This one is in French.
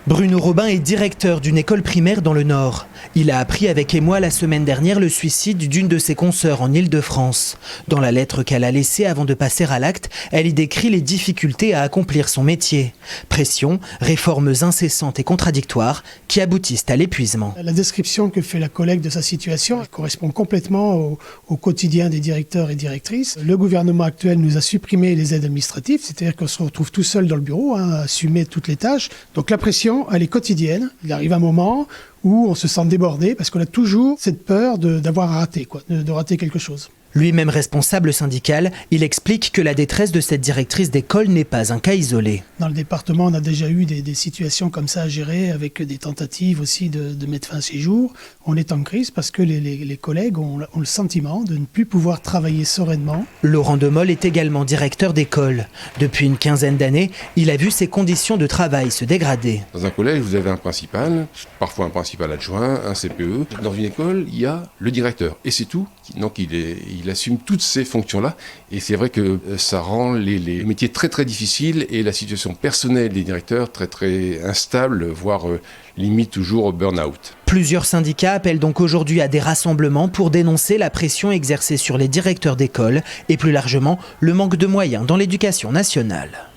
Bruno Robin est directeur d'une école primaire dans le Nord. Il a appris avec émoi la semaine dernière le suicide d'une de ses consoeurs en Île-de-France. Dans la lettre qu'elle a laissée avant de passer à l'acte, elle y décrit les difficultés à accomplir son métier. Pression, réformes incessantes et contradictoires qui aboutissent à l'épuisement. La description que fait la collègue de sa situation correspond complètement au quotidien des directeurs et directrices. Le gouvernement actuel nous a supprimé les aides administratives, c'est-à-dire qu'on se retrouve tout seul dans le bureau, à assumer toutes les tâches. Donc la pression, elle est quotidienne. Il arrive un moment où on se sent débordé parce qu'on a toujours cette peur d'avoir raté, de rater quelque chose. Lui-même responsable syndical, il explique que la détresse de cette directrice d'école n'est pas un cas isolé. Dans le département, on a déjà eu des situations comme ça à gérer, avec des tentatives aussi de mettre fin à ces jours. On est en crise parce que les collègues ont le sentiment de ne plus pouvoir travailler sereinement. Laurent Demol est également directeur d'école. Depuis une quinzaine d'années, il a vu ses conditions de travail se dégrader. Dans un collège, vous avez un principal, parfois un principal adjoint, un CPE. Dans une école, il y a le directeur et c'est tout. Donc il assume toutes ces fonctions-là et c'est vrai que ça rend les métiers très très difficiles et la situation personnelle des directeurs très très instable, voire limite toujours au burn-out. Plusieurs syndicats appellent donc aujourd'hui à des rassemblements pour dénoncer la pression exercée sur les directeurs d'école et plus largement le manque de moyens dans l'éducation nationale.